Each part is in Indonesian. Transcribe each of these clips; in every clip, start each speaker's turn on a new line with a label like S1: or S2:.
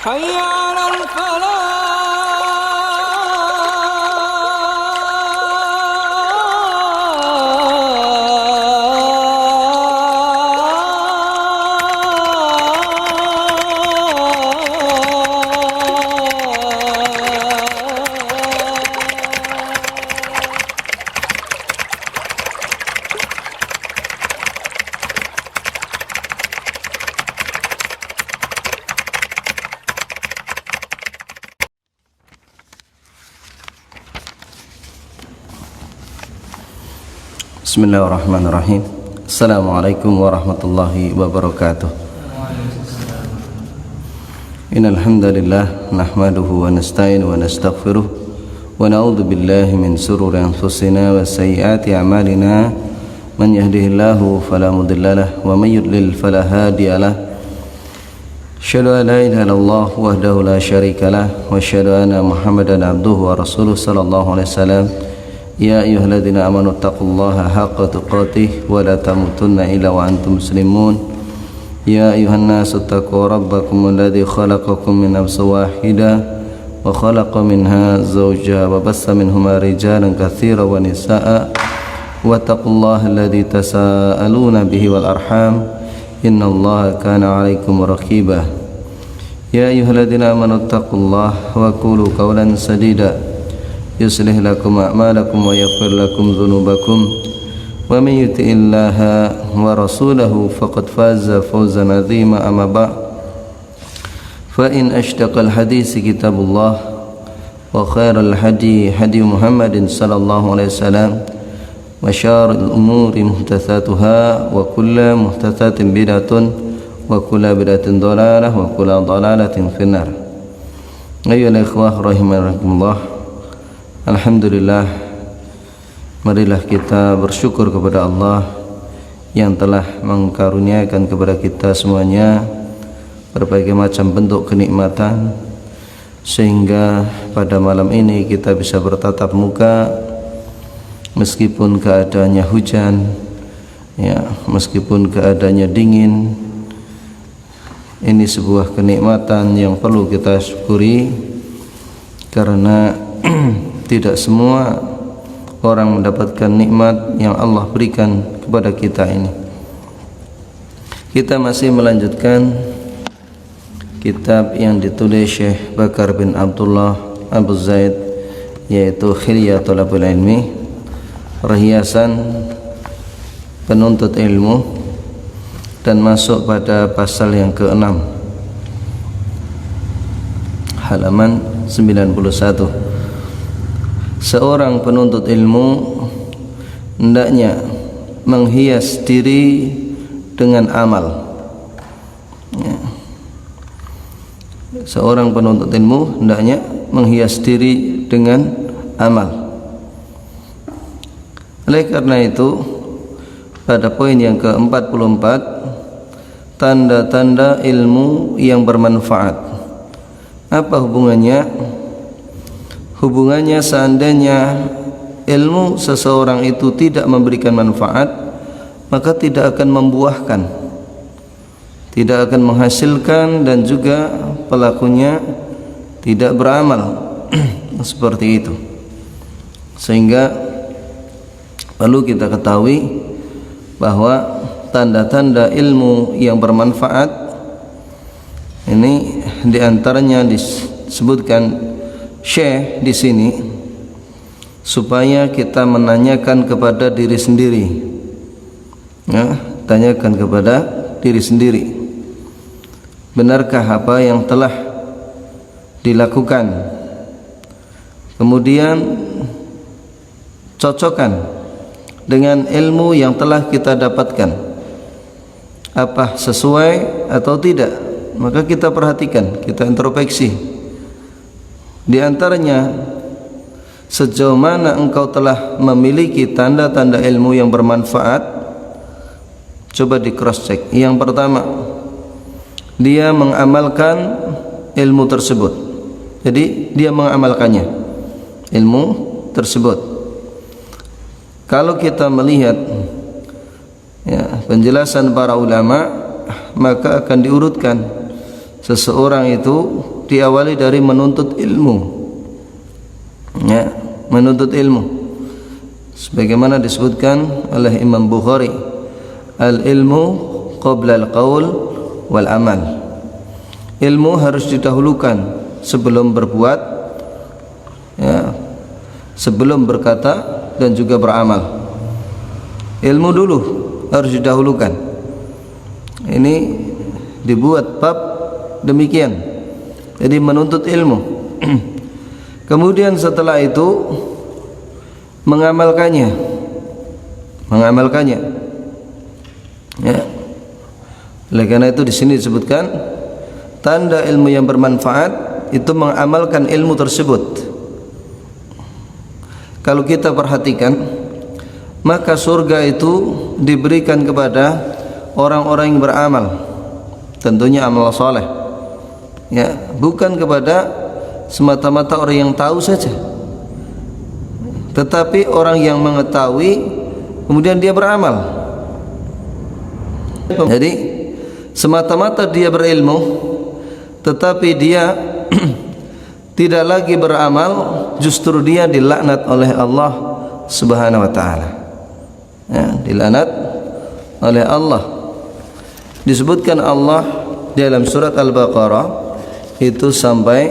S1: حي على
S2: Bismillahirrahmanirrahim. Assalamualaikum warahmatullahi wabarakatuh. Innal hamdalillah nahmaduhu wa nasta'inu wa nastaghfiruh wa na'udzu billahi min shururi anfusina wa sayyiati a'malina. Man yahdihillahu fala mudhillalah wa may yudlil fala hadiyalah. Asyhadu an la ilaha illallah wahdahu la syarikalah wa asyhadu anna Muhammadan abduhu wa rasuluh sallallahu alaihi wasallam. Ya ayyuhalladzina amanu taqullaha haqqa tuqatih wa la tamutunna illa wa antum muslimun. Ya ayyuhan nasu taqu rabbakum alladzi khalaqakum min nafsin wahidah wa khalaqa minha zawjaha wa bassa minhuma rijalan katsiran wa nisaa'a wa taqullaha alladzi tasaaluna bihi wal arham innallaha kana 'alaikum raqiba. Ya ayyuhalladzina amanu taqullaha wa qulu qawlan sadida yuslih lakum a'malakum wa yaghfir lakum dhunubakum wa man yuti'illaha wa rasulahu faqad faza fawzan 'azima. Amma ba'd, fa in ashdaqal hadits kitabullah wa khairal hadi hadi Muhammadin sallallahu alaihi wasallam wa syarrul umuri muhdatsatuha wa kullu muhdatsatin bid'atun wa kullu bid'atin dhalalah wa kullu dhalalatin finnar. Ayyuhal ikhwah rahimakumullah, alhamdulillah, marilah kita bersyukur kepada Allah yang telah mengkaruniakan kepada kita semuanya berbagai macam bentuk kenikmatan, sehingga pada malam ini kita bisa bertatap muka meskipun keadaannya hujan, ya, meskipun keadaannya dingin. Ini sebuah kenikmatan yang perlu kita syukuri, karena tidak semua orang mendapatkan nikmat yang Allah berikan kepada kita ini. Kita masih melanjutkan kitab yang ditulis Syekh Bakar bin Abdullah Abu Zaid, yaitu Khilya Thalabul Ilmi, perhiasan penuntut ilmu, dan masuk pada pasal yang ke-6, halaman 91. Seorang penuntut ilmu hendaknya menghias diri dengan amal, ya. Seorang penuntut ilmu hendaknya menghias diri dengan amal. Oleh karena itu, pada poin yang ke-44, tanda-tanda ilmu yang bermanfaat. Apa hubungannya? Hubungannya, seandainya ilmu seseorang itu tidak memberikan manfaat, maka tidak akan membuahkan, tidak akan menghasilkan, dan juga pelakunya tidak beramal seperti itu. Sehingga perlu kita ketahui bahwa tanda-tanda ilmu yang bermanfaat ini diantaranya disebutkan Syekh di sini supaya kita menanyakan kepada diri sendiri, ya, tanyakan kepada diri sendiri, benarkah apa yang telah dilakukan, kemudian cocokkan dengan ilmu yang telah kita dapatkan, apa sesuai atau tidak. Maka kita perhatikan, kita introspeksi. Di antaranya, sejauh mana engkau telah memiliki tanda-tanda ilmu yang bermanfaat, coba di cross check. Yang pertama, dia mengamalkan ilmu tersebut. Jadi dia mengamalkannya, ilmu tersebut. Kalau kita melihat, ya, penjelasan para ulama, maka akan diurutkan seseorang itu diawali dari menuntut ilmu, ya, menuntut ilmu sebagaimana disebutkan oleh Imam Bukhari, al-ilmu qabla al-qaul wal amal. Ilmu harus didahulukan sebelum berbuat, ya, sebelum berkata dan juga beramal. Ilmu dulu harus didahulukan. Ini dibuat bab demikian. Jadi menuntut ilmu. Kemudian setelah itu mengamalkannya. Ya. Oleh karena itu di sini disebutkan tanda ilmu yang bermanfaat itu mengamalkan ilmu tersebut. Kalau kita perhatikan, maka surga itu diberikan kepada orang-orang yang beramal, tentunya amal soleh, ya, bukan kepada semata-mata orang yang tahu saja, tetapi orang yang mengetahui kemudian dia beramal. Jadi semata-mata dia berilmu tetapi dia tidak lagi beramal, justru dia dilaknat oleh Allah Subhanahu wa taala. Ya, dilaknat oleh Allah. Disebutkan Allah dalam surat Al-Baqarah itu sampai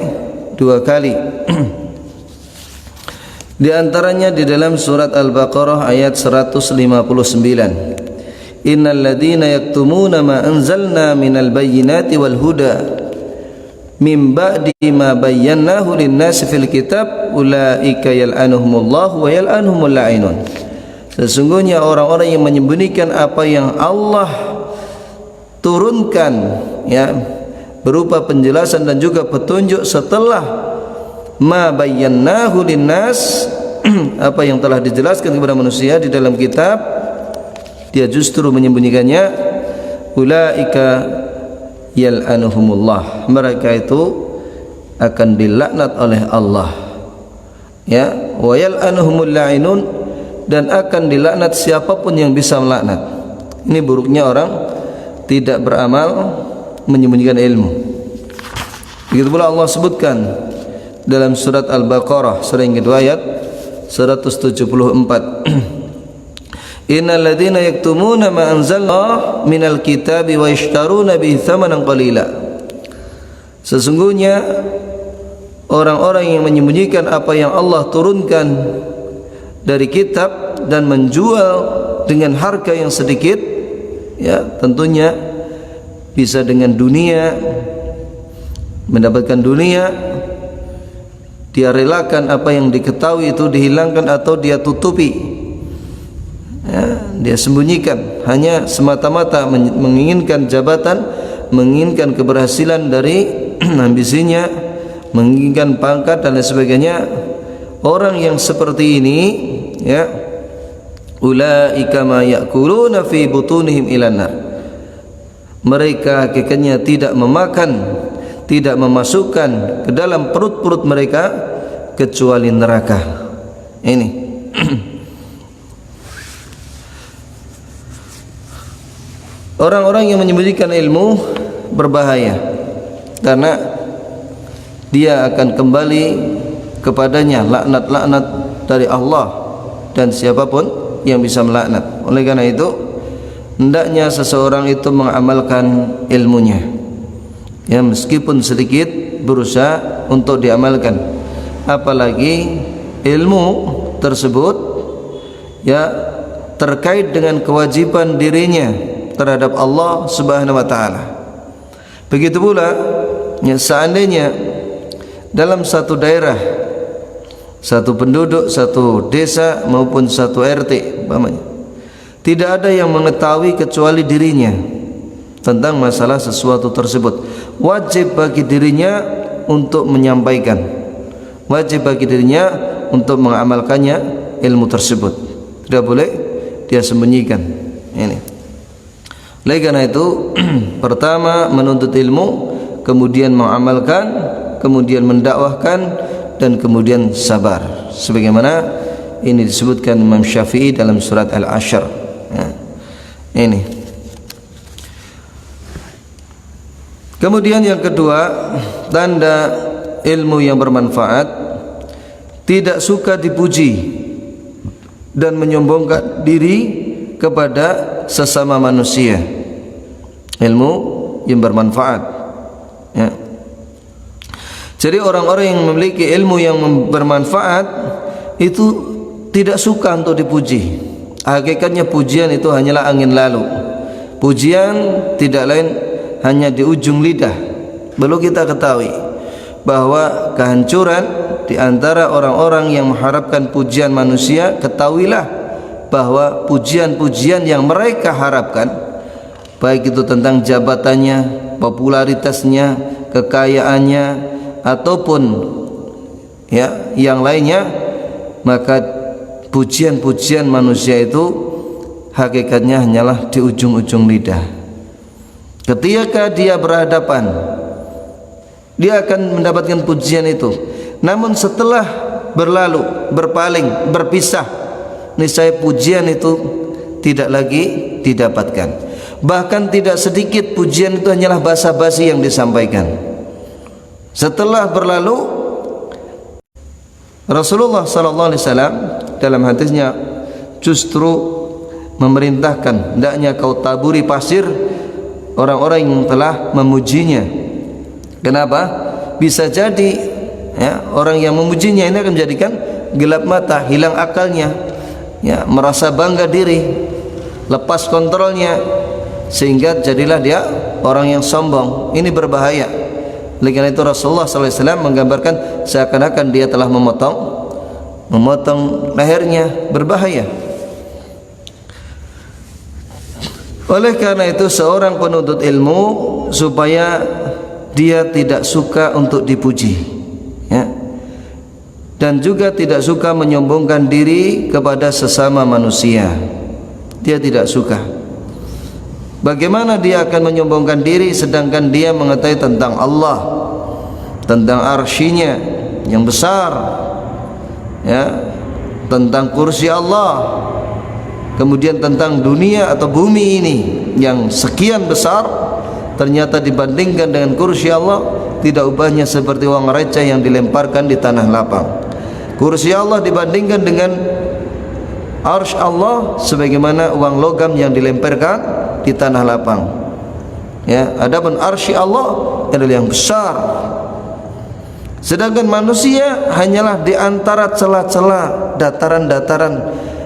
S2: 2 kali. Di antaranya di dalam surat Al-Baqarah ayat 159. Innal ladzina yaktumuna ma anzalna minal bayyinati wal huda min ba'di ma bayyanahu lin-nasi fil kitab ulaika yal'anuhumullahu wa yal'anuhumul la'inun. Sesungguhnya orang-orang yang menyembunyikan apa yang Allah turunkan, ya, berupa penjelasan dan juga petunjuk setelah ma bayyanahu linnas, apa yang telah dijelaskan kepada manusia di dalam kitab, dia justru menyembunyikannya. Ulaika yal'anuhumullah, mereka itu akan dilaknat oleh Allah, ya, wa yal'anuhumul la'inun, dan akan dilaknat siapapun yang bisa melaknat. Ini buruknya orang tidak beramal, menyembunyikan ilmu. Begitu pula Allah sebutkan dalam surat Al-Baqarah surah yang kedua ayat 174. Innal ladzina yaktumuna ma anzalna minal kitabi wa yashtaruna bihi thamanan qalila. Sesungguhnya orang-orang yang menyembunyikan apa yang Allah turunkan dari kitab dan menjual dengan harga yang sedikit, ya, tentunya bisa dengan dunia, mendapatkan dunia, dia relakan apa yang diketahui itu dihilangkan atau dia tutupi, ya, dia sembunyikan hanya semata-mata menginginkan jabatan, menginginkan keberhasilan dari ambisinya, menginginkan pangkat dan lain sebagainya. Orang yang seperti ini, ya, ulaika ma ya'kuluna fi butunihim ilan nar, mereka hakikatnya tidak memakan, tidak memasukkan ke dalam perut-perut mereka kecuali neraka. Ini orang-orang yang menyembunyikan ilmu berbahaya, karena dia akan kembali kepadanya laknat-laknat dari Allah dan siapapun yang bisa melaknat. Oleh karena itu hendaknya seseorang itu mengamalkan ilmunya, ya, meskipun sedikit berusaha untuk diamalkan, apalagi ilmu tersebut, ya, terkait dengan kewajiban dirinya terhadap Allah Subhanahu wa taala. Begitu pula, ya, seandainya dalam satu daerah, satu penduduk, satu desa maupun satu RT umpamanya, tidak ada yang mengetahui kecuali dirinya tentang masalah sesuatu tersebut, wajib bagi dirinya untuk menyampaikan, wajib bagi dirinya untuk mengamalkannya ilmu tersebut. Tidak boleh dia sembunyikan. Ini. Oleh karena itu pertama menuntut ilmu, kemudian mengamalkan, kemudian mendakwahkan, dan kemudian sabar, sebagaimana ini disebutkan Imam Syafi'i dalam surat Al-Ashr, ya. Ini Kemudian yang kedua, tanda ilmu yang bermanfaat, tidak suka dipuji dan menyombongkan diri kepada sesama manusia. Ilmu yang bermanfaat, ya. Jadi orang-orang yang memiliki ilmu yang bermanfaat itu tidak suka untuk dipuji. Hakikatnya pujian itu hanyalah angin lalu. Pujian tidak lain hanya di ujung lidah. Perlu kita ketahui bahwa kehancuran di antara orang-orang yang mengharapkan pujian manusia, ketahuilah bahwa pujian-pujian yang mereka harapkan, baik itu tentang jabatannya, popularitasnya, kekayaannya, ataupun ya yang lainnya, maka pujian-pujian manusia itu hakikatnya hanyalah di ujung-ujung lidah. Ketika dia berhadapan, dia akan mendapatkan pujian itu, namun setelah berlalu, berpaling, berpisah, niscaya pujian itu tidak lagi didapatkan. Bahkan tidak sedikit pujian itu hanyalah basa-basi yang disampaikan. Setelah berlalu, Rasulullah SAW dalam hadisnya justru memerintahkan, hendaknya kau taburi pasir orang-orang yang telah memujinya. Kenapa? Bisa jadi ya, orang yang memujinya ini akan menjadikan gelap mata, hilang akalnya, ya, merasa bangga diri, lepas kontrolnya, sehingga jadilah dia orang yang sombong. Ini berbahaya. Oleh karena itu Rasulullah SAW menggambarkan seakan-akan dia telah memotong lehernya, berbahaya. Oleh karena itu seorang penuntut ilmu, supaya dia tidak suka untuk dipuji, ya, dan juga tidak suka menyombongkan diri kepada sesama manusia. Dia tidak suka. Bagaimana dia akan menyombongkan diri sedangkan dia mengetahui tentang Allah, tentang arsy-Nya yang besar, ya, tentang kursi Allah, kemudian tentang dunia atau bumi ini yang sekian besar, ternyata dibandingkan dengan kursi Allah tidak ubahnya seperti uang receh yang dilemparkan di tanah lapang. Kursi Allah dibandingkan dengan arsy Allah sebagaimana uang logam yang dilemparkan di tanah lapang, ya. Adapun arsy Allah adalah yang besar, sedangkan manusia hanyalah di antara celah-celah dataran-dataran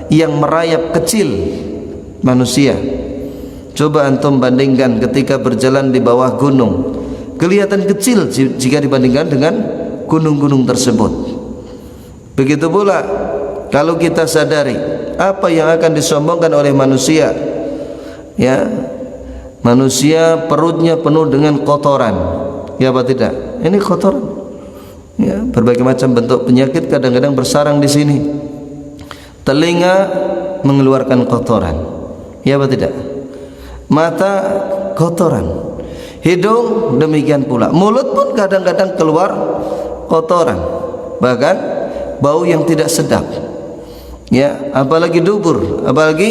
S2: yang merayap kecil manusia. Coba antum bandingkan ketika berjalan di bawah gunung, kelihatan kecil jika dibandingkan dengan gunung-gunung tersebut. Begitu pula kalau kita sadari apa yang akan disombongkan oleh manusia, ya, manusia perutnya penuh dengan kotoran, ya apa tidak? Ini kotoran, ya, berbagai macam bentuk penyakit kadang-kadang bersarang di sini. Telinga mengeluarkan kotoran, ya apa tidak? Mata kotoran, hidung demikian pula, mulut pun kadang-kadang keluar kotoran, bahkan bau yang tidak sedap, ya, apalagi dubur, apalagi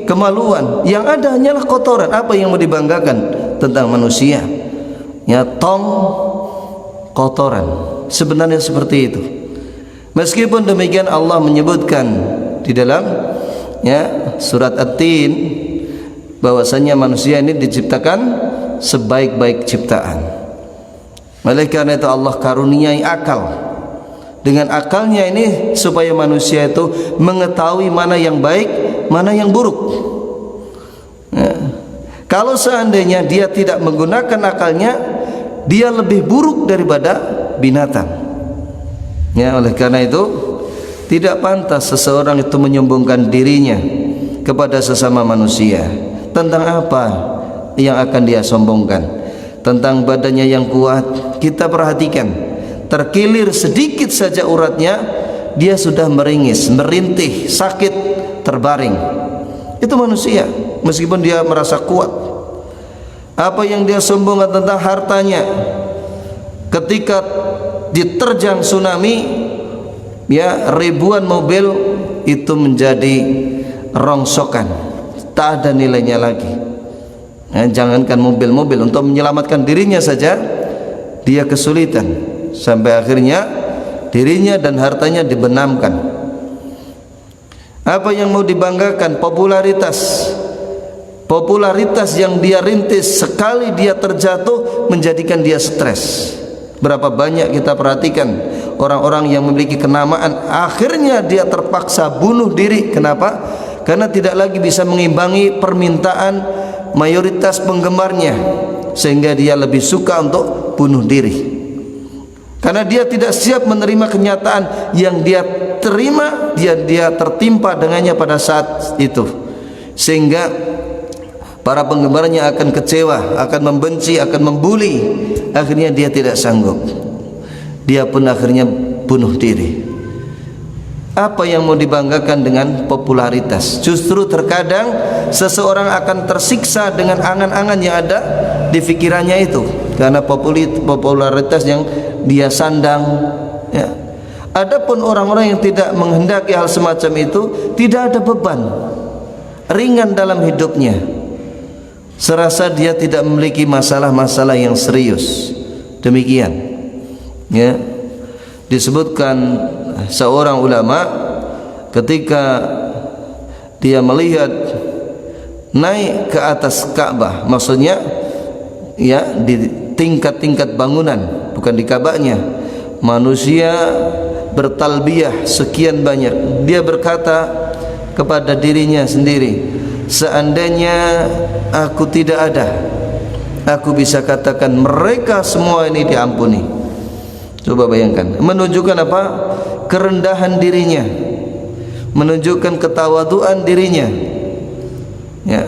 S2: kemaluan. Yang ada hanyalah kotoran. Apa yang mau dibanggakan tentang manusia? Ya, tong kotoran. Sebenarnya seperti itu. Meskipun demikian Allah menyebutkan di dalam, ya, surat At-Tin bahwasanya manusia ini diciptakan sebaik-baik ciptaan. Oleh karena itu Allah karuniai akal. Dengan akalnya ini supaya manusia itu mengetahui mana yang baik, mana yang buruk, ya. Kalau seandainya dia tidak menggunakan akalnya, dia lebih buruk daripada binatang, ya. Oleh karena itu tidak pantas seseorang itu menyombongkan dirinya kepada sesama manusia. Tentang apa yang akan dia sombongkan? Tentang badannya yang kuat. Kita perhatikan, terkilir sedikit saja uratnya, dia sudah meringis, merintih, sakit, terbaring. Itu manusia, meskipun dia merasa kuat. Apa yang dia sombongkan tentang hartanya? Ketika diterjang tsunami, ya, ribuan mobil itu menjadi rongsokan, tak ada nilainya lagi, Jangankan mobil-mobil, untuk menyelamatkan dirinya saja dia kesulitan, sampai akhirnya dirinya dan hartanya dibenamkan. Apa yang mau dibanggakan? Popularitas yang dia rintis, sekali dia terjatuh menjadikan dia stres. Berapa banyak kita perhatikan orang-orang yang memiliki kenamaan, akhirnya dia terpaksa bunuh diri. Kenapa? Karena tidak lagi bisa mengimbangi permintaan mayoritas penggemarnya, sehingga dia lebih suka untuk bunuh diri, karena dia tidak siap menerima kenyataan yang dia terima, dia tertimpa dengannya pada saat itu, sehingga para penggemarnya akan kecewa, akan membenci, akan membuli. Akhirnya dia tidak sanggup, dia pun akhirnya bunuh diri. Apa yang mau dibanggakan dengan popularitas? Justru terkadang seseorang akan tersiksa dengan angan-angan yang ada di pikirannya itu, karena popularitas yang dia sandang, ya. Adapun orang-orang yang tidak menghendaki hal semacam itu, tidak ada beban, ringan dalam hidupnya, serasa dia tidak memiliki masalah-masalah yang serius. Demikian, ya. Disebutkan seorang ulama ketika dia melihat naik ke atas Ka'bah, maksudnya ya di tingkat-tingkat bangunan, bukan di Ka'bahnya, manusia bertalbiyah sekian banyak. Dia berkata kepada dirinya sendiri, seandainya aku tidak ada, aku bisa katakan mereka semua ini diampuni. Coba bayangkan, menunjukkan apa? Kerendahan dirinya, menunjukkan ketawaduan dirinya, ya.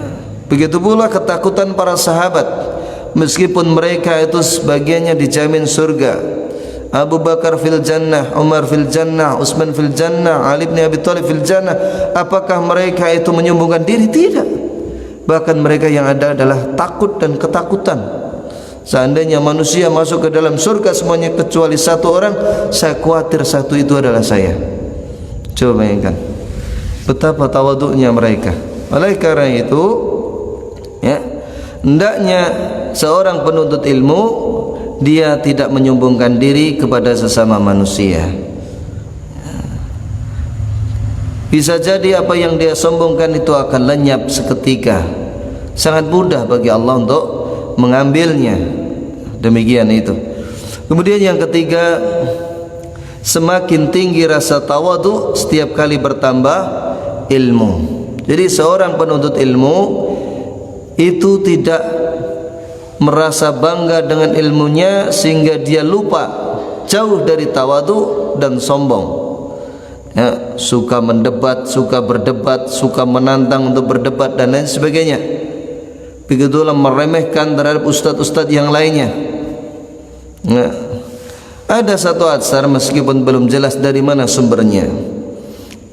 S2: Begitu pula ketakutan para sahabat, meskipun mereka itu sebagiannya dijamin surga. Abu Bakar fil jannah, Umar fil jannah, Utsman fil jannah, Ali bin Abi Thalib fil jannah. Apakah mereka itu menyombongkan diri? Tidak. Bahkan mereka yang ada adalah takut dan ketakutan. Seandainya manusia masuk ke dalam surga semuanya kecuali satu orang, saya khawatir satu itu adalah saya. Coba bayangkan betapa tawaduknya mereka. Oleh karena itu, ya, hendaknya seorang penuntut ilmu dia tidak menyombongkan diri kepada sesama manusia. Bisa jadi apa yang dia sombongkan itu akan lenyap seketika. Sangat mudah bagi Allah untuk mengambilnya. Demikian itu. Kemudian yang ketiga, semakin tinggi rasa tawadu setiap kali bertambah ilmu. Jadi seorang penuntut ilmu itu tidak merasa bangga dengan ilmunya sehingga dia lupa, jauh dari tawadu dan sombong, ya, suka mendebat, suka berdebat, suka menantang untuk berdebat dan lain sebagainya. Begitulah meremehkan terhadap ustadz-ustadz yang lainnya. Nah, ada satu atsar meskipun belum jelas dari mana sumbernya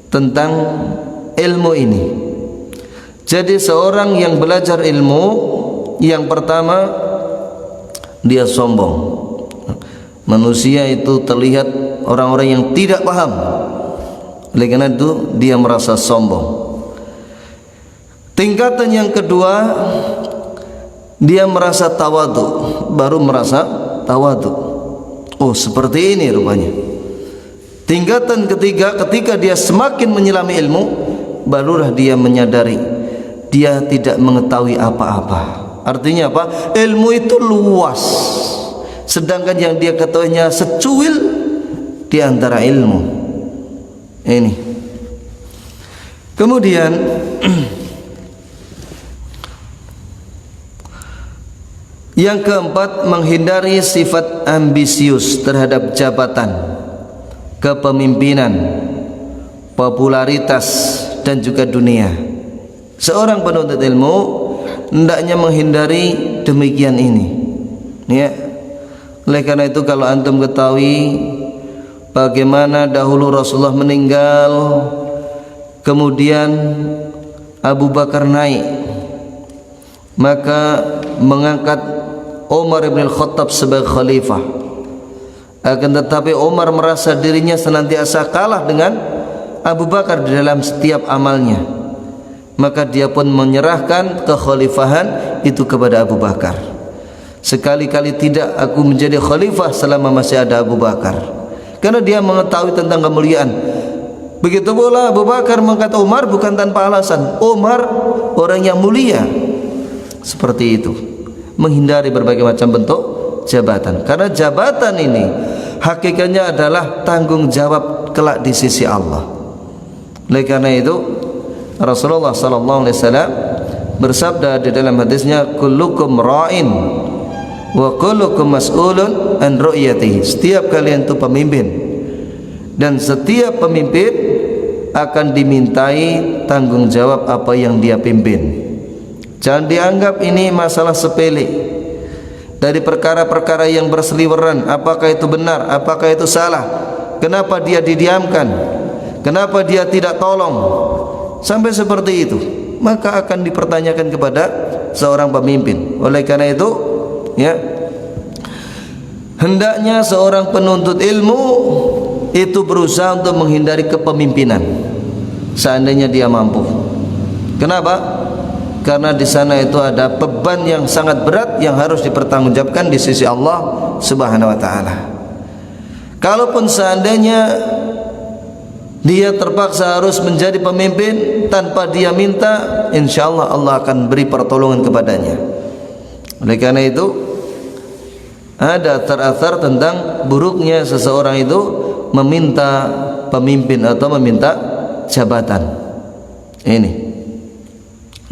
S2: tentang ilmu ini. Jadi seorang yang belajar ilmu, yang pertama dia sombong. Manusia itu terlihat orang-orang yang tidak paham. Oleh karena itu dia merasa sombong. Tingkatan yang kedua, dia merasa tawadu, baru merasa tawadu. Oh, seperti ini rupanya. Tingkatan ketiga, ketika dia semakin menyelami ilmu, barulah dia menyadari dia tidak mengetahui apa-apa. Artinya apa? Ilmu itu luas, sedangkan yang dia ketahuinya secuil di antara ilmu ini. Kemudian yang keempat, menghindari sifat ambisius terhadap jabatan, kepemimpinan, popularitas dan juga dunia. Seorang penuntut ilmu hendaknya menghindari demikian ini, ya. Oleh karena itu kalau antum ketahui bagaimana dahulu Rasulullah meninggal, kemudian Abu Bakar naik, maka mengangkat Umar bin Khattab sebagai khalifah. Akan tetapi Umar merasa dirinya senantiasa kalah dengan Abu Bakar di dalam setiap amalnya. maka dia pun menyerahkan kekhalifahan itu kepada Abu Bakar. Sekali-kali tidak aku menjadi khalifah selama masih ada Abu Bakar, karena dia mengetahui tentang kemuliaan. Begitu pula Abu Bakar mengatakan Umar bukan tanpa alasan. Umar orang yang mulia. Seperti itu, menghindari berbagai macam bentuk jabatan, karena jabatan ini hakikatnya adalah tanggung jawab kelak di sisi Allah. Oleh karena itu Rasulullah sallallahu alaihi wasallam bersabda di dalam hadisnya, kullukum ra'in wa kullukum mas'ulun an ru'yatihi. Setiap kalian itu pemimpin, dan setiap pemimpin akan dimintai tanggung jawab apa yang dia pimpin. Jangan dianggap ini masalah sepele. Dari perkara-perkara yang berseliweran, apakah itu benar, apakah itu salah, kenapa dia didiamkan, kenapa dia tidak tolong, sampai seperti itu, maka akan dipertanyakan kepada seorang pemimpin. Oleh karena itu, ya, hendaknya seorang penuntut ilmu itu berusaha untuk menghindari kepemimpinan seandainya dia mampu. Kenapa? Karena di sana itu ada beban yang sangat berat yang harus dipertanggungjawabkan di sisi Allah Subhanahu wa taala. Kalaupun seandainya dia terpaksa harus menjadi pemimpin tanpa dia minta, insyaallah Allah akan beri pertolongan kepadanya. Oleh karena itu ada terathar tentang buruknya seseorang itu meminta pemimpin atau meminta jabatan. Ini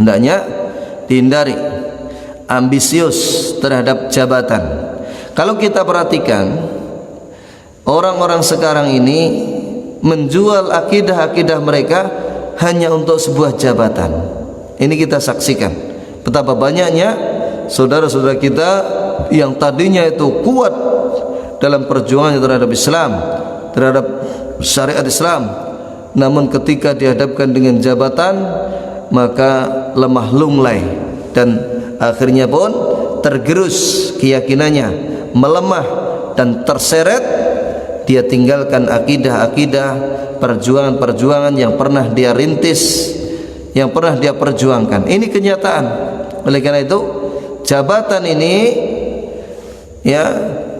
S2: hendaknya dihindari, ambisius terhadap jabatan. Kalau kita perhatikan, orang-orang sekarang ini menjual akidah-akidah mereka hanya untuk sebuah jabatan. Ini kita saksikan betapa banyaknya saudara-saudara kita yang tadinya itu kuat dalam perjuangan terhadap Islam, terhadap syariat Islam, namun ketika dihadapkan dengan jabatan maka lemah lunglai dan akhirnya pun tergerus keyakinannya, melemah dan terseret. Dia tinggalkan akidah-akidah, perjuangan-perjuangan yang pernah dia rintis, yang pernah dia perjuangkan. Ini kenyataan. Oleh karena itu jabatan ini ya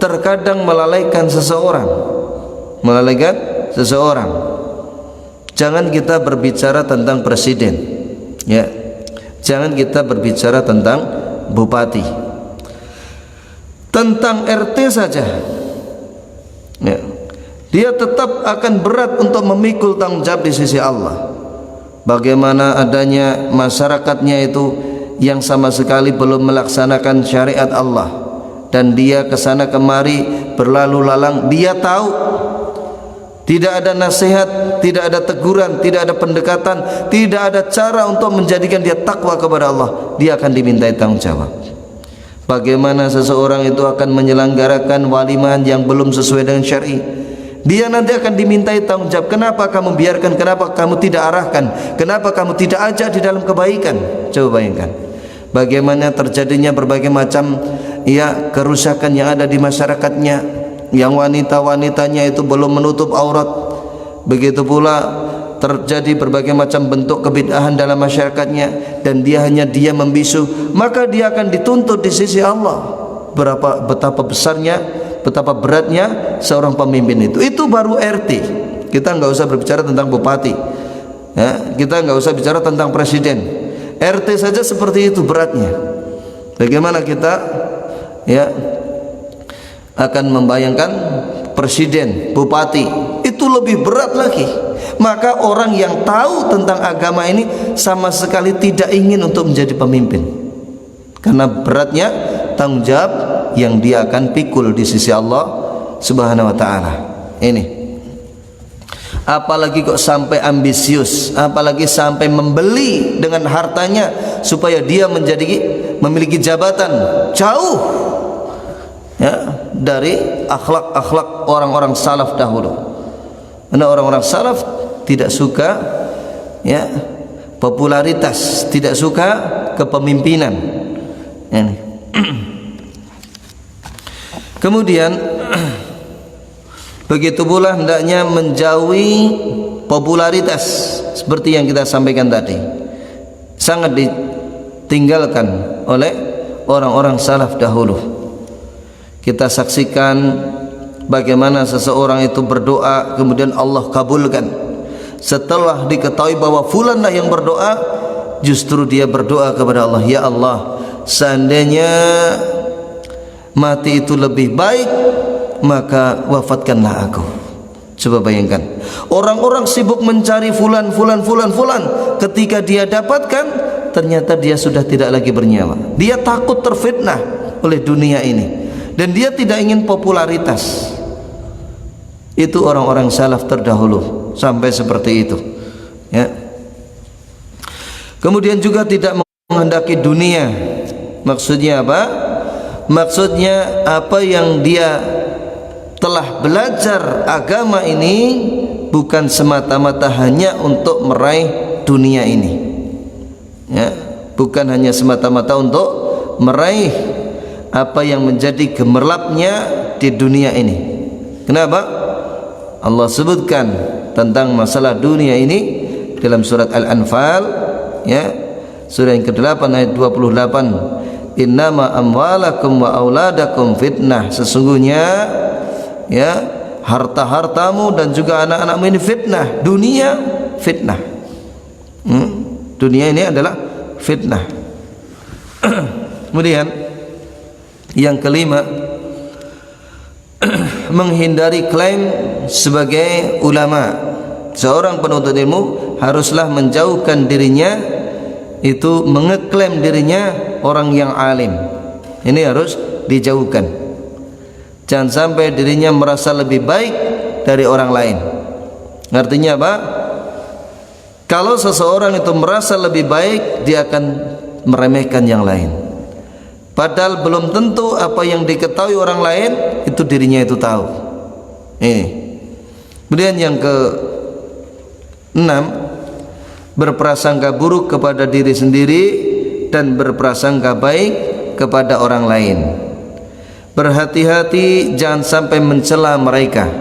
S2: terkadang melalaikan seseorang, melalaikan seseorang. Jangan kita berbicara tentang presiden, ya, jangan kita berbicara tentang bupati, tentang RT saja, ya, dia tetap akan berat untuk memikul tanggung jawab di sisi Allah. Bagaimana adanya masyarakatnya itu yang sama sekali belum melaksanakan syariat Allah, dan dia kesana kemari berlalu lalang, dia tahu tidak ada nasihat, tidak ada teguran, tidak ada pendekatan, tidak ada cara untuk menjadikan dia takwa kepada Allah, dia akan dimintai tanggung jawab. Bagaimana seseorang itu akan menyelenggarakan walimahan yang belum sesuai dengan syar'i, dia nanti akan dimintai tanggung jawab. Kenapa kamu biarkan, kenapa kamu tidak arahkan, kenapa kamu tidak ajak di dalam kebaikan? Coba bayangkan bagaimana terjadinya berbagai macam ya kerusakan yang ada di masyarakatnya, yang wanita-wanitanya itu belum menutup aurat. Begitu pula terjadi berbagai macam bentuk kebid'ahan dalam masyarakatnya, dan dia hanya dia membisu, maka dia akan dituntut di sisi Allah. Betapa besarnya, betapa beratnya seorang pemimpin itu. Itu baru RT. Kita nggak usah berbicara tentang bupati, ya, kita nggak usah bicara tentang presiden. RT saja seperti itu beratnya. Bagaimana kita ya akan membayangkan presiden, bupati, itu lebih berat lagi. Maka orang yang tahu tentang agama ini sama sekali tidak ingin untuk menjadi pemimpin, karena beratnya tanggung jawab yang dia akan pikul di sisi Allah Subhanahu wa taala. Ini apalagi kok sampai ambisius, apalagi sampai membeli dengan hartanya supaya dia memiliki jabatan, jauh ya dari akhlak-akhlak orang-orang salaf dahulu. Karena orang-orang salaf tidak suka ya popularitas, tidak suka kepemimpinan. Ini. Kemudian begitu pula hendaknya menjauhi popularitas seperti yang kita sampaikan tadi. sangat ditinggalkan oleh orang-orang salaf dahulu. Kita saksikan bagaimana seseorang itu berdoa kemudian Allah kabulkan. Setelah diketahui bahwa fulanlah yang berdoa, justru dia berdoa kepada Allah, ya Allah, seandainya mati itu lebih baik, maka wafatkanlah aku. Coba bayangkan, orang-orang sibuk mencari fulan, ketika dia dapatkan, ternyata dia sudah tidak lagi bernyawa. Dia takut terfitnah oleh dunia ini, dan dia tidak ingin popularitas. Itu orang-orang salaf terdahulu sampai seperti itu, ya. Kemudian juga tidak menghendaki dunia. Maksudnya apa? Maksudnya apa yang dia telah belajar agama ini bukan semata-mata hanya untuk meraih dunia ini, ya, bukan hanya semata-mata untuk meraih apa yang menjadi gemerlapnya di dunia ini. Kenapa? Allah sebutkan tentang masalah dunia ini dalam surat Al-Anfal, ya, surah yang ke-8 ayat 28. Innama amwalakum wa auladakum fitnah. Sesungguhnya, ya, harta-hartamu dan juga anak-anakmu ini fitnah. Dunia fitnah. Dunia ini adalah fitnah. Kemudian yang kelima, menghindari klaim sebagai ulama. Seorang penuntut ilmu haruslah menjauhkan dirinya, itu mengeklaim dirinya orang yang alim. Ini harus dijauhkan. Jangan sampai dirinya merasa lebih baik dari orang lain. Artinya apa? Kalau seseorang itu merasa lebih baik, dia akan meremehkan yang lain. Padahal belum tentu apa yang diketahui orang lain itu dirinya itu tahu. Ini. Kemudian yang ke-6, berprasangka buruk kepada diri sendiri dan berprasangka baik kepada orang lain. Berhati-hati jangan sampai mencela mereka.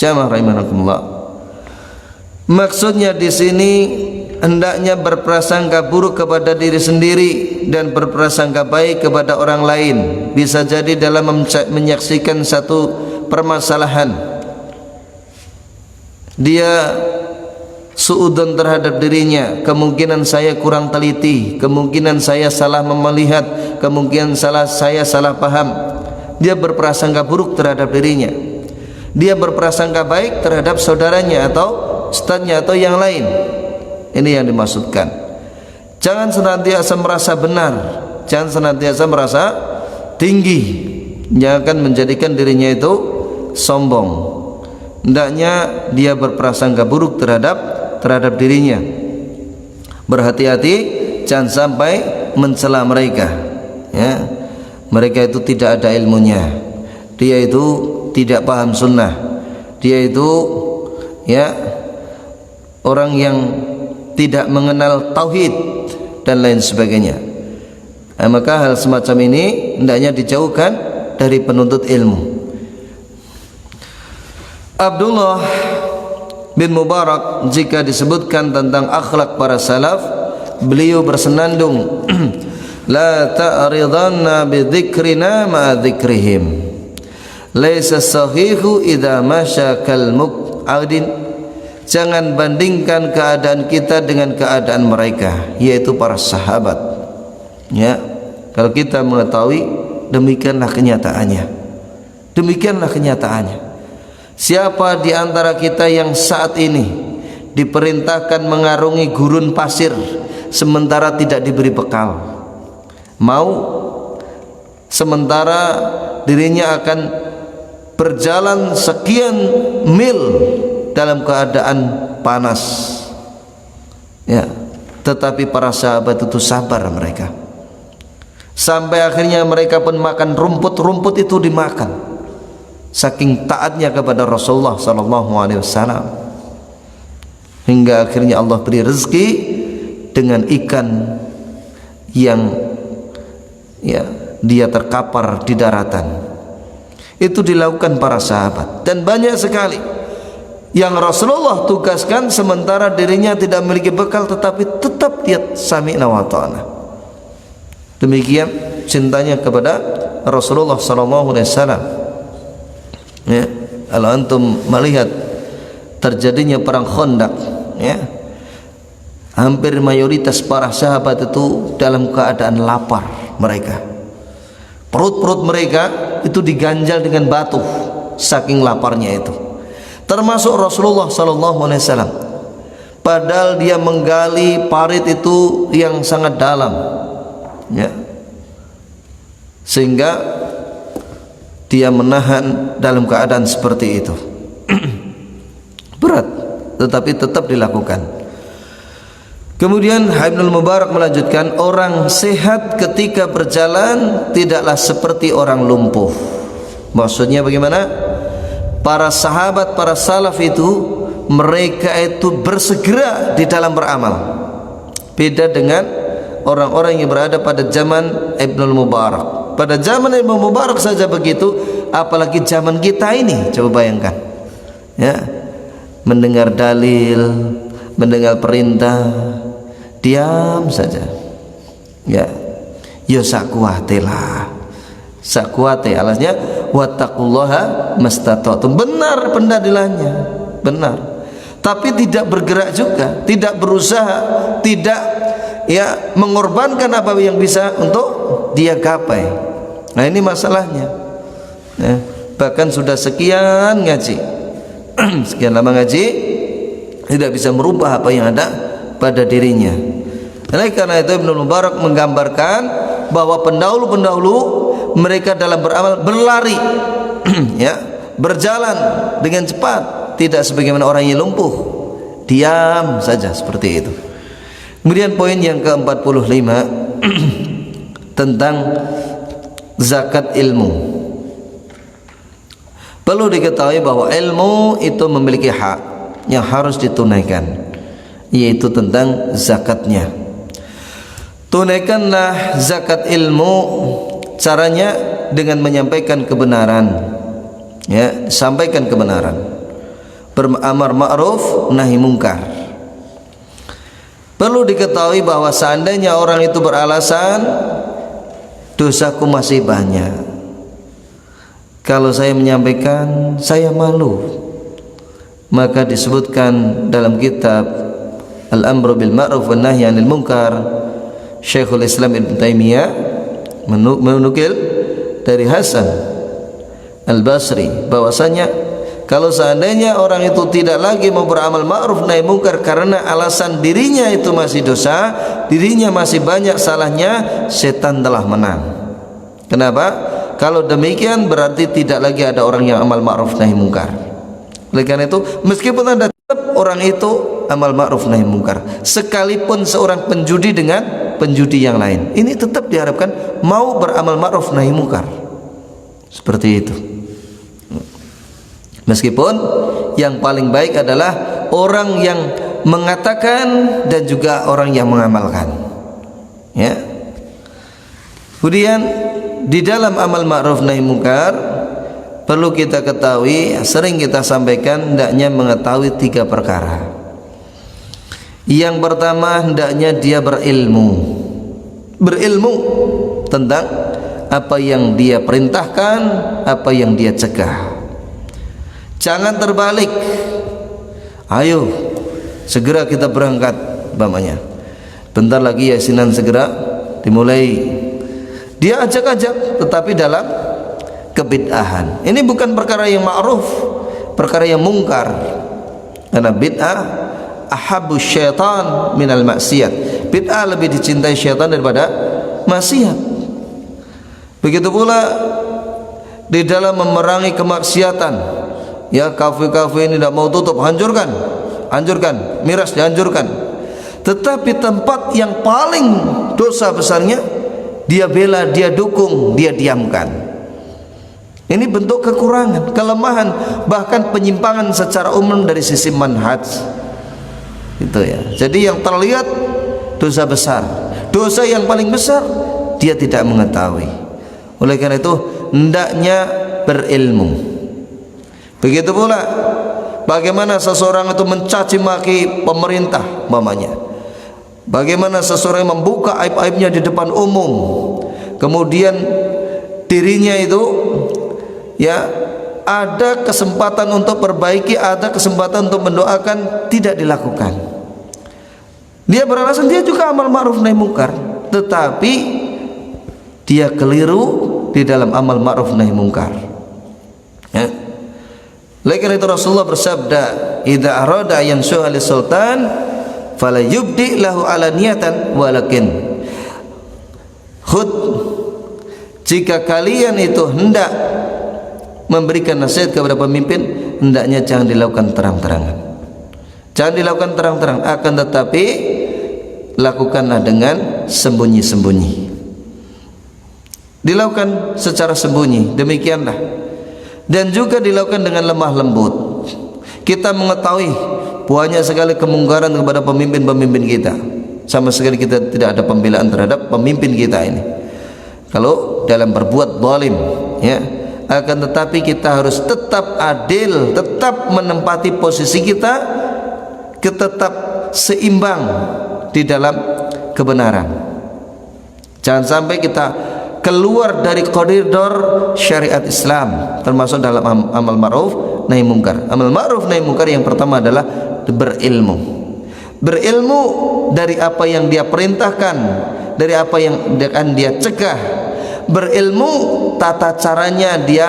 S2: Jamaah rahimakumullah. Maksudnya di sini hendaknya berprasangka buruk kepada diri sendiri dan berprasangka baik kepada orang lain. Bisa jadi dalam menyaksikan satu permasalahan, dia suudzon terhadap dirinya, kemungkinan saya kurang teliti, kemungkinan saya salah melihat, kemungkinan saya salah paham. Dia berprasangka buruk terhadap dirinya. Dia berprasangka baik terhadap saudaranya atau ustadznya atau yang lain. Ini yang dimaksudkan. Jangan senantiasa merasa benar, jangan senantiasa merasa tinggi, jangan menjadikan dirinya itu sombong. Hendaknya dia berprasangka buruk terhadap dirinya. Berhati-hati jangan sampai mencela mereka, ya. Mereka itu tidak ada ilmunya, dia itu tidak paham sunnah, dia itu, ya, orang yang tidak mengenal tauhid dan lain sebagainya. Maka hal semacam ini hendaknya dijauhkan dari penuntut ilmu. Abdullah bin Mubarak jika disebutkan tentang akhlak para salaf, beliau bersenandung la ta'ridanna bi dzikrina ma dzikrihim, laisa sahihu idza masya kal muqadin. Jangan bandingkan keadaan kita dengan keadaan mereka, yaitu para sahabat, ya. Kalau kita mengetahui, demikianlah kenyataannya. Demikianlah kenyataannya. Siapa di antara kita yang saat ini diperintahkan mengarungi gurun pasir sementara tidak diberi bekal? Mau? Sementara dirinya akan berjalan sekian mil dalam keadaan panas, ya. Tetapi para sahabat itu sabar mereka, sampai akhirnya mereka pun makan rumput itu dimakan, saking taatnya kepada Rasulullah SAW, hingga akhirnya Allah beri rezeki dengan ikan yang, ya, dia terkapar di daratan. Itu dilakukan para sahabat, dan banyak sekali yang Rasulullah tugaskan, sementara dirinya tidak memiliki bekal, tetapi tetap dia sami'na wa ta'ana. Demikian cintanya kepada Rasulullah sallallahu alaihi wasallam. Ya, kalau antum melihat terjadinya perang Khandaq, ya, hampir mayoritas para sahabat itu dalam keadaan lapar mereka. Perut-perut mereka itu diganjal dengan batu saking laparnya itu. Termasuk Rasulullah sallallahu alaihi wasallam. Padahal dia menggali parit itu yang sangat dalam, ya. Sehingga dia menahan dalam keadaan seperti itu. Berat, tetapi tetap dilakukan. Kemudian Ibnu Mubarak melanjutkan, orang sehat ketika berjalan tidaklah seperti orang lumpuh. Maksudnya bagaimana? Para sahabat, para salaf itu, mereka itu bersegera di dalam beramal. Beda dengan orang-orang yang berada pada zaman Ibnu Mubarak. Pada zaman Ibnu Mubarak saja begitu, apalagi zaman kita ini. Coba bayangkan, ya, mendengar dalil, mendengar perintah, diam saja, ya, yo sakuate lah, sakuate, alasnya wattaqullaha mastata'tum. Benar pendadilannya, benar, tapi tidak bergerak juga, tidak berusaha, tidak, ya, mengorbankan apa yang bisa untuk dia gapai. Nah, ini masalahnya, ya. Bahkan sudah sekian ngaji sekian lama ngaji, tidak bisa merubah apa yang ada pada dirinya. Oleh karena itu Ibnu Mubarak menggambarkan bahwa pendahulu-pendahulu mereka dalam beramal berlari ya, berjalan dengan cepat, tidak sebagaimana orang yang lumpuh, diam saja seperti itu. Kemudian poin yang ke-45 tentang zakat ilmu. Perlu diketahui bahwa ilmu itu memiliki hak yang harus ditunaikan, yaitu tentang zakatnya. Tunaikanlah zakat ilmu, caranya dengan menyampaikan kebenaran, ya, sampaikan kebenaran, beramar ma'ruf nahi mungkar. Perlu diketahui bahwa seandainya orang itu beralasan dosaku masih banyak, kalau saya menyampaikan saya malu, maka disebutkan dalam kitab Al-Amru bil Ma'ruf wan Nahyi 'anil Munkar, Syekhul Islam Ibnu Taimiyah menukil dari Hasan Al-Basri bahwasanya kalau seandainya orang itu tidak lagi mau beramal ma'ruf nahi mungkar karena alasan dirinya itu masih dosa, dirinya masih banyak salahnya, setan telah menang. Kenapa? Kalau demikian berarti tidak lagi ada orang yang amal ma'ruf nahi mungkar. Oleh karena itu, meskipun ada, tetap orang itu amal ma'ruf nahi mungkar, sekalipun seorang penjudi dengan penjudi yang lain, ini tetap diharapkan mau beramal ma'ruf nahi mungkar. Seperti itu. Meskipun yang paling baik adalah orang yang mengatakan dan juga orang yang mengamalkan, ya. Kemudian di dalam amal ma'ruf nahi mungkar perlu kita ketahui, sering kita sampaikan, hendaknya mengetahui 3 perkara. Yang pertama, hendaknya dia berilmu tentang apa yang dia perintahkan, apa yang dia cegah. Jangan terbalik, ayo segera kita berangkat, umpamanya bentar lagi yasinan segera dimulai, dia ajak-ajak tetapi dalam kebid'ahan. Ini bukan perkara yang ma'ruf, perkara yang mungkar, karena bid'ah ahabbu syaitan minal maksiat. Bid'ah lebih dicintai syaitan daripada maksiat. Begitu pula di dalam memerangi kemaksiatan, ya, kafe-kafe ini tidak mau tutup, hancurkan, miras dihancurkan. Tetapi tempat yang paling dosa besarnya dia bela, dia dukung, dia diamkan. Ini bentuk kekurangan, kelemahan, bahkan penyimpangan secara umum dari sisi manhaj. Itu ya. Jadi yang terlihat dosa besar, dosa yang paling besar dia tidak mengetahui. Oleh karena itu hendaknya berilmu. Begitu pula bagaimana seseorang itu mencaci maki pemerintah umpamanya, bagaimana seseorang membuka aib-aibnya di depan umum, kemudian dirinya itu ya ada kesempatan untuk perbaiki, ada kesempatan untuk mendoakan, tidak dilakukan. Dia beralasan dia juga amal ma'ruf nahi mungkar, tetapi dia keliru di dalam amal ma'ruf nahi mungkar. Ya. Oleh karena itu Rasulullah bersabda, "Idza arada yansuha lis-sultan fala yubdi lahu alaniyatan walakin khud." Jika kalian itu hendak memberikan nasihat kepada pemimpin, hendaknya jangan dilakukan terang-terangan. Jangan dilakukan terang-terang, akan tetapi lakukanlah dengan sembunyi-sembunyi. Dilakukan secara sembunyi, demikianlah. Dan juga dilakukan dengan lemah lembut. Kita mengetahui banyak sekali kemungkaran kepada pemimpin-pemimpin kita. Sama sekali kita tidak ada pembelaan terhadap pemimpin kita ini. Kalau dalam berbuat zalim, ya, akan tetapi kita harus tetap adil, tetap menempati posisi kita, tetap seimbang di dalam kebenaran. Jangan sampai kita keluar dari koridor syariat Islam, termasuk dalam amal ma'ruf nahi mungkar. Amal ma'ruf nahi mungkar yang pertama adalah berilmu. Berilmu dari apa yang dia perintahkan, dari apa yang akan dia cegah. Berilmu tata caranya dia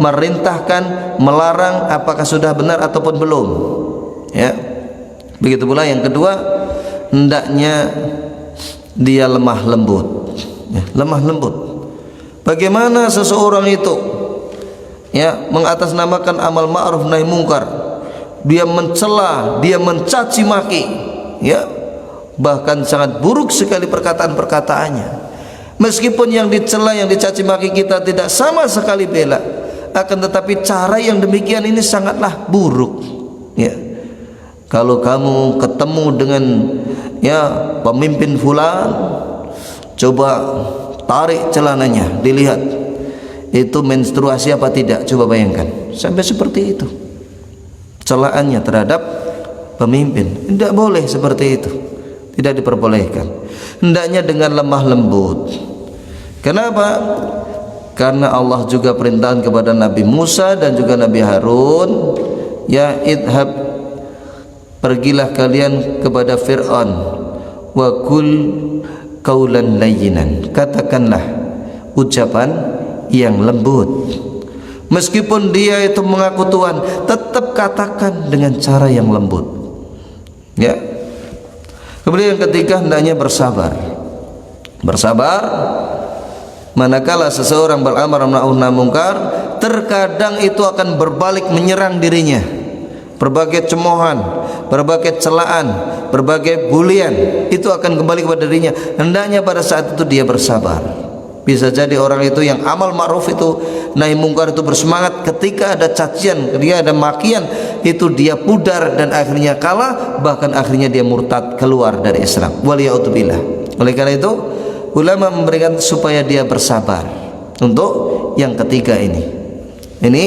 S2: merintahkan, melarang, apakah sudah benar ataupun belum. Ya. Begitu pula yang kedua, hendaknya dia lemah lembut. Ya, lemah lembut. Bagaimana seseorang itu ya mengatasnamakan amal ma'ruf nahi mungkar, dia mencela, dia mencaci maki, ya, bahkan sangat buruk sekali perkataan-perkataannya. Meskipun yang dicela, yang dicaci maki kita tidak sama sekali bela, akan tetapi cara yang demikian ini sangatlah buruk. Ya, kalau kamu ketemu dengan ya pemimpin fulan, coba tarik celananya, dilihat itu menstruasi apa tidak, coba bayangkan. Sampai seperti itu celaannya terhadap pemimpin. Tidak boleh seperti itu, tidak diperbolehkan. Hendaknya dengan lemah lembut. Kenapa? Karena Allah juga perintahkan kepada Nabi Musa dan juga Nabi Harun, ya idhab, pergilah kalian kepada Fir'aun, wa kul qaulan layyinan, katakanlah ucapan yang lembut. Meskipun dia itu mengaku Tuhan, tetap katakan dengan cara yang lembut. Ya. Kemudian yang ketiga, hendaknya bersabar. Bersabar manakala seseorang beramar ma'ruf nahi mungkar, terkadang itu akan berbalik menyerang dirinya. Berbagai cemoohan, berbagai celaan, berbagai bulian itu akan kembali kepada dirinya. Hendaknya pada saat itu dia bersabar. Bisa jadi orang itu yang amal ma'ruf itu nahi mungkar itu bersemangat, ketika ada cacian, ketika ada makian, itu dia pudar dan akhirnya kalah, bahkan akhirnya dia murtad, keluar dari Islam. Waliyauzubillah. Oleh karena itu ulama memberikan supaya dia bersabar untuk yang ketiga ini. Ini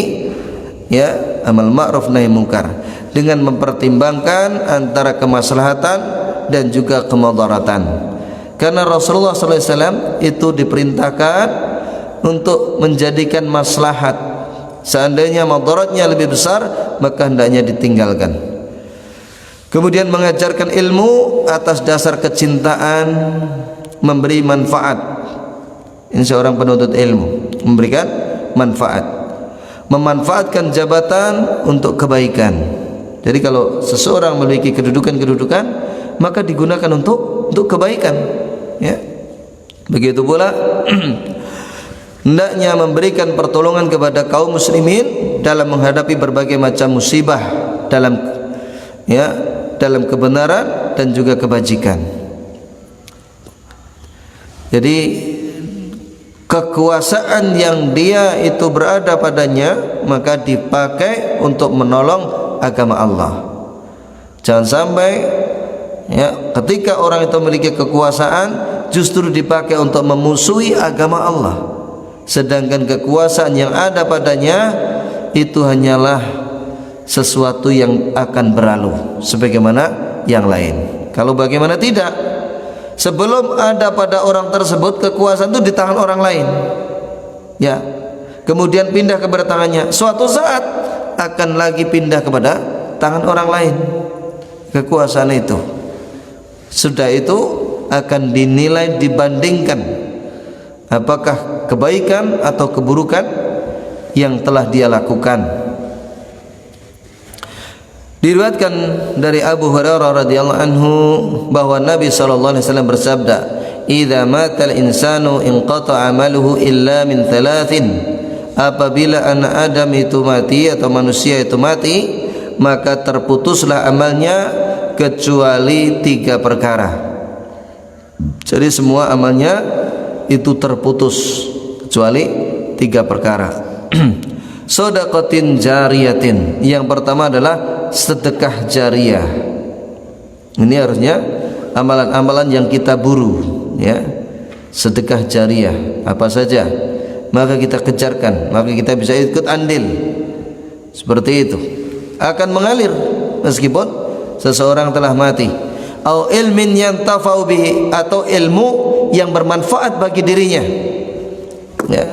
S2: ya amal ma'ruf nahi mungkar dengan mempertimbangkan antara kemaslahatan dan juga kemudaratan. Karena Rasulullah SAW itu diperintahkan untuk menjadikan maslahat. Seandainya mudaratnya lebih besar, maka hendaknya ditinggalkan. Kemudian mengajarkan ilmu atas dasar kecintaan, memberi manfaat. Ini seorang penuntut ilmu, memberikan manfaat, memanfaatkan jabatan untuk kebaikan. Jadi kalau seseorang memiliki kedudukan-kedudukan, maka digunakan untuk kebaikan. Ya, begitu pula hendaknya memberikan pertolongan kepada kaum muslimin dalam menghadapi berbagai macam musibah dalam kebenaran dan juga kebajikan. Jadi kekuasaan yang dia itu berada padanya maka dipakai untuk menolong agama Allah. Jangan sampai ya ketika orang itu memiliki kekuasaan justru dipakai untuk memusuhi agama Allah, sedangkan kekuasaan yang ada padanya itu hanyalah sesuatu yang akan berlalu sebagaimana yang lain. Kalau bagaimana tidak, sebelum ada pada orang tersebut kekuasaan itu di tangan orang lain, ya, kemudian pindah kepada tangannya, suatu saat akan lagi pindah kepada tangan orang lain kekuasaan itu. Sudah itu akan dinilai, dibandingkan apakah kebaikan atau keburukan yang telah dia lakukan. Diriwayatkan dari Abu Hurairah radhiyallahu anhu bahwa Nabi sallallahu alaihi wasallam bersabda, "Idza matal insanu inqata'a amaluhu illa min thalathin." Apabila anak Adam itu mati atau manusia itu mati, maka terputuslah amalnya kecuali 3 perkara. Jadi semua amalnya itu terputus kecuali 3 perkara. Shadaqatin jariyatin, yang pertama adalah sedekah jariyah. Ini harusnya amalan-amalan yang kita buru, ya. Sedekah jariyah apa saja maka kita kejarkan, maka kita bisa ikut andil. Seperti itu akan mengalir meskipun seseorang telah mati. Au ilmin yantafa'u bihi, atau ilmu yang bermanfaat bagi dirinya, ya.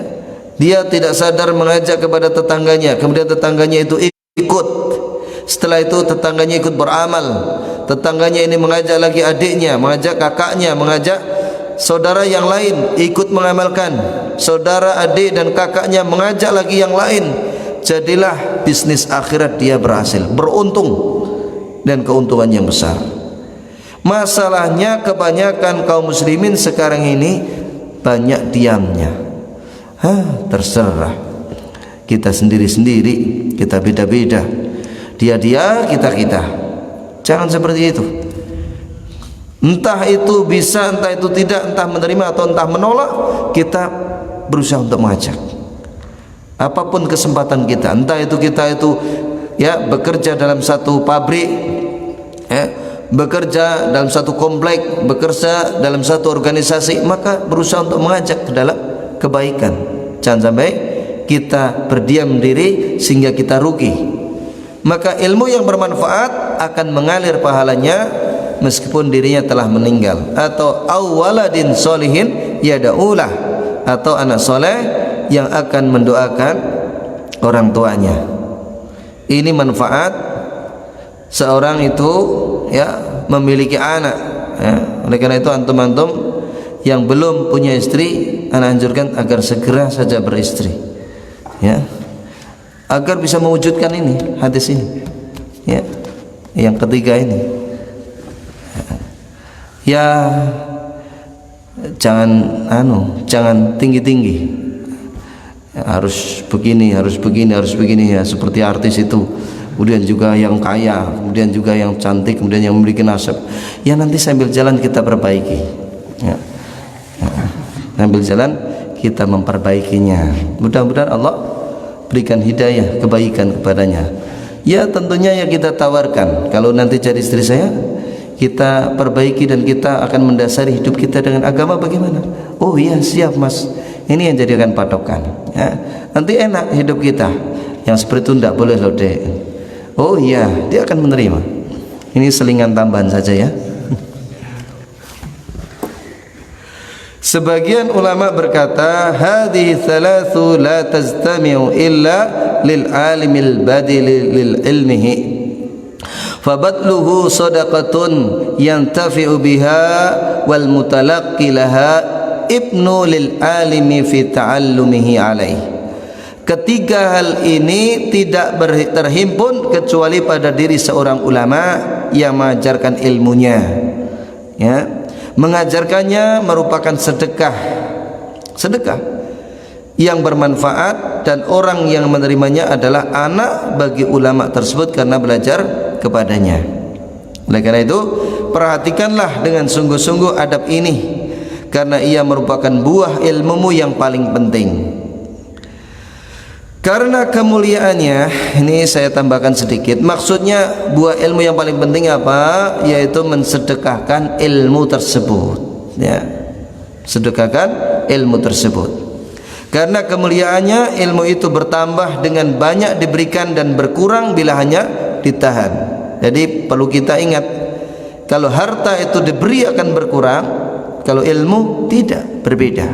S2: Dia tidak sadar mengajak kepada tetangganya, kemudian tetangganya itu ikut. Setelah itu tetangganya ikut beramal, tetangganya ini mengajak lagi adiknya, mengajak kakaknya, mengajak saudara yang lain ikut mengamalkan, saudara, adik dan kakaknya mengajak lagi yang lain. Jadilah bisnis akhirat dia berhasil, beruntung dan keuntungan yang besar. Masalahnya kebanyakan kaum muslimin sekarang ini banyak diamnya. Terserah, kita sendiri-sendiri, kita beda-beda, dia, kita. Jangan seperti itu. Entah itu bisa, entah itu tidak, entah menerima atau entah menolak, kita berusaha untuk mengajak. Apapun kesempatan kita, entah itu kita itu ya bekerja dalam satu pabrik, ya, bekerja dalam satu komplek, bekerja dalam satu organisasi, maka berusaha untuk mengajak ke dalam kebaikan. Jangan sampai kita berdiam diri sehingga kita rugi. Maka ilmu yang bermanfaat akan mengalir pahalanya meskipun dirinya telah meninggal. Atau awaladin solihin yada'ulah, atau anak soleh yang akan mendoakan orang tuanya. Ini manfaat seorang itu, ya, memiliki anak, ya. Oleh karena itu antum-antum yang belum punya istri, ana anjurkan agar segera saja beristri, ya, agar bisa mewujudkan ini, hadis ini, ya, yang ketiga ini. Ya, jangan tinggi-tinggi, harus begini, ya, seperti artis itu. Kemudian juga yang kaya, kemudian juga yang cantik, kemudian yang memiliki nasab. Ya, nanti sambil jalan kita perbaiki, ya. Sambil jalan kita memperbaikinya. Mudah-mudahan Allah berikan hidayah, kebaikan kepadanya. Ya, tentunya ya kita tawarkan, kalau nanti jadi istri saya, kita perbaiki dan kita akan mendasari hidup kita dengan agama bagaimana? Oh iya, siap mas, ini yang jadikan patokan, ya. Nanti enak hidup kita. Yang seperti itu tidak boleh loh dek. Oh iya, dia akan menerima. Ini selingan tambahan saja, ya. Sebagian ulama berkata, hadhihi thalathu la tajtami'u illa lil alimil badil lil ilmihi, fabadluhu sadaqatun yantafi'u biha wal mutalaqqi laha ibnu lil alimi fi ta'allumihi alaih. Ketiga hal ini tidak terhimpun kecuali pada diri seorang ulama yang mengajarkan ilmunya, ya. Mengajarkannya merupakan sedekah yang bermanfaat, dan orang yang menerimanya adalah anak bagi ulama tersebut karena belajar kepadanya. Oleh karena itu, perhatikanlah dengan sungguh-sungguh adab ini, karena ia merupakan buah ilmumu yang paling penting. Karena kemuliaannya, ini saya tambahkan sedikit. Maksudnya buah ilmu yang paling penting apa? Yaitu mensedekahkan ilmu tersebut, ya. Sedekahkan ilmu tersebut. Karena kemuliaannya ilmu itu bertambah dengan banyak diberikan dan berkurang bila hanya ditahan. Jadi perlu kita ingat, kalau harta itu diberi akan berkurang, kalau ilmu tidak, berbeda.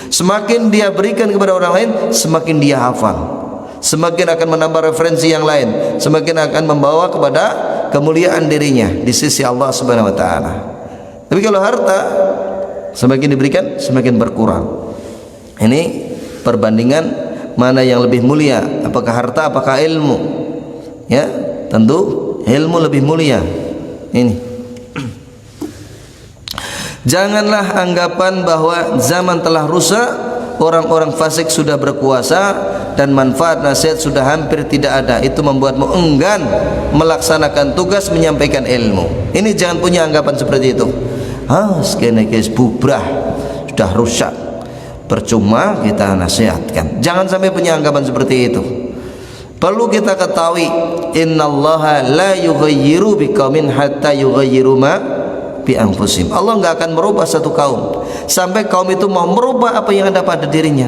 S2: Semakin dia berikan kepada orang lain, semakin dia hafal, semakin akan menambah referensi yang lain, semakin akan membawa kepada kemuliaan dirinya di sisi Allah Subhanahu wa taala. Tapi kalau harta semakin diberikan semakin berkurang. Ini perbandingan mana yang lebih mulia, apakah harta apakah ilmu? Ya, tentu ilmu lebih mulia. Ini. Janganlah anggapan bahwa zaman telah rusak, orang-orang fasik sudah berkuasa dan manfaat nasihat sudah hampir tidak ada. Itu membuatmu enggan melaksanakan tugas menyampaikan ilmu. Ini jangan punya anggapan seperti itu. Sekene guys bubrah, sudah rusak, percuma kita nasihatkan. Jangan sampai punya anggapan seperti itu. Perlu kita ketahui, innallaha la yughayyiru biqaumin hatta yughayyiru ma bi anfusihim. Allah enggak akan merubah satu kaum sampai kaum itu mau merubah apa yang ada pada dirinya.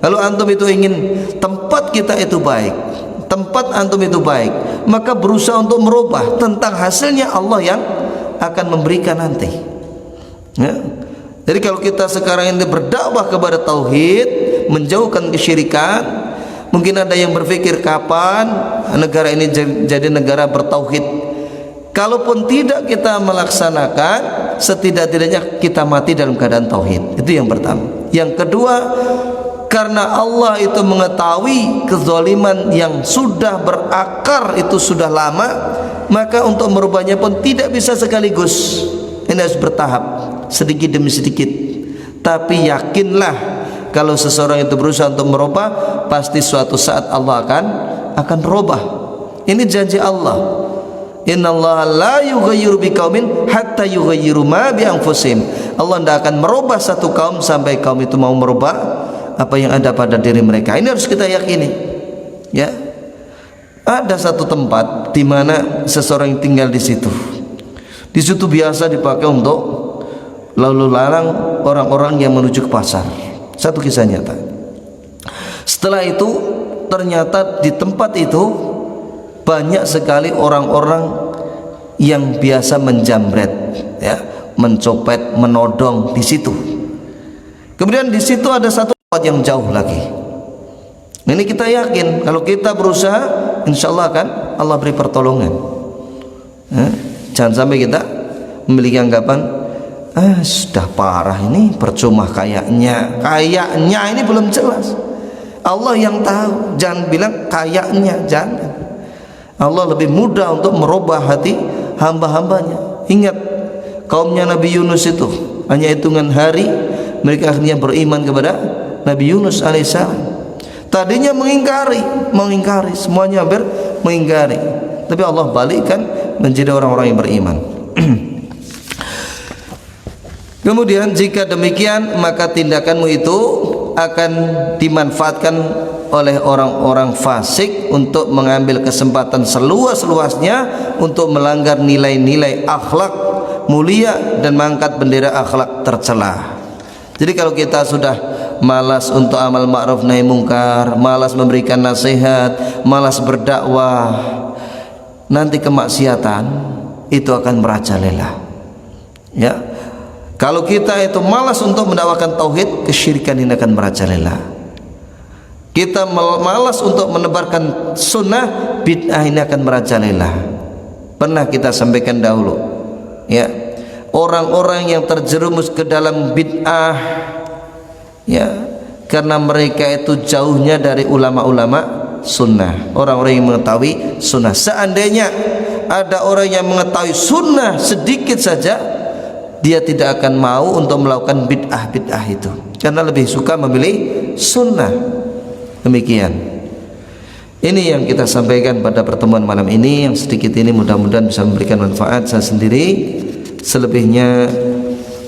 S2: Kalau antum itu ingin tempat kita itu baik, tempat antum itu baik, maka berusaha untuk merubah. Tentang hasilnya Allah yang akan memberikan nanti. Ya. Jadi kalau kita sekarang ini berdakwah kepada tauhid, menjauhkan kesyirikan, mungkin ada yang berpikir kapan negara ini jadi negara bertauhid. Kalaupun tidak kita melaksanakan, setidak-tidaknya kita mati dalam keadaan tauhid. Itu yang pertama. Yang kedua, karena Allah itu mengetahui kezaliman yang sudah berakar itu sudah lama, maka untuk merubahnya pun tidak bisa sekaligus. Ini harus bertahap, sedikit demi sedikit. Tapi yakinlah, kalau seseorang itu berusaha untuk merubah, pasti suatu saat Allah akan merubah. Ini janji Allah. Innallaha la yughayyiru biqaumin hatta yughayyiru ma bi anfusihim. Allah tidak akan merubah satu kaum sampai kaum itu mau merubah apa yang ada pada diri mereka. Ini harus kita yakini. Ya. Ada satu tempat di mana seseorang yang tinggal di situ. Di situ biasa dipakai untuk lalu lalang orang-orang yang menuju ke pasar. Satu kisah nyata. Setelah itu ternyata di tempat itu banyak sekali orang-orang yang biasa menjamret, ya, mencopet, menodong di situ. Kemudian di situ ada satu tempat yang jauh lagi. Ini kita yakin kalau kita berusaha, insya Allah akan Allah beri pertolongan. Jangan sampai kita memiliki anggapan, sudah parah ini, percuma kayaknya ini belum jelas. Allah yang tahu. Jangan bilang kayaknya, jangan. Allah lebih mudah untuk merubah hati hamba-hambanya. Ingat, kaumnya Nabi Yunus itu hanya hitungan hari mereka akhirnya beriman kepada Nabi Yunus alaihissalam. Tadinya mengingkari, semuanya hampir mengingkari, tapi Allah balikkan menjadi orang-orang yang beriman. Kemudian jika demikian, maka tindakanmu itu akan dimanfaatkan oleh orang-orang fasik untuk mengambil kesempatan seluas-luasnya untuk melanggar nilai-nilai akhlak mulia dan mengangkat bendera akhlak tercela. Jadi kalau kita sudah malas untuk amal ma'ruf nahi mungkar, malas memberikan nasihat, malas berdakwah, nanti kemaksiatan itu akan merajalela. Ya, kalau kita itu malas untuk mendakwakan tauhid, kesyirikan ini akan merajalela. Kita malas untuk menebarkan sunnah, bid'ah ini akan merajalela. Pernah kita sampaikan dahulu, ya, orang-orang yang terjerumus ke dalam bid'ah, ya, karena mereka itu jauhnya dari ulama-ulama sunnah, orang-orang yang mengetahui sunnah. Seandainya ada orang yang mengetahui sunnah sedikit saja, dia tidak akan mau untuk melakukan bid'ah itu, karena lebih suka memilih sunnah. Demikian. Ini yang kita sampaikan pada pertemuan malam ini. Yang sedikit ini mudah-mudahan bisa memberikan manfaat saya sendiri. Selebihnya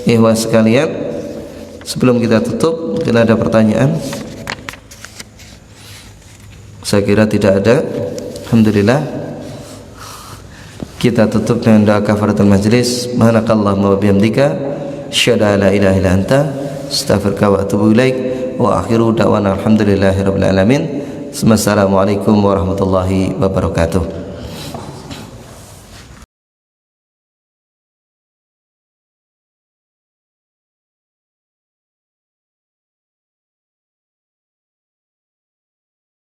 S2: ikhwah sekalian, sebelum kita tutup, mungkin ada pertanyaan? Saya kira tidak ada. Alhamdulillah. Kita tutup dengan doa kafaratul majlis. Subhanakallahumma wa bihamdika, asyhadu an la ilaha illa anta, astaghfiruka wa atubu ilaik. wa akhiru da'wana alhamdulillahirabbil alamin. Wassalamualaikum warahmatullahi wabarakatuh.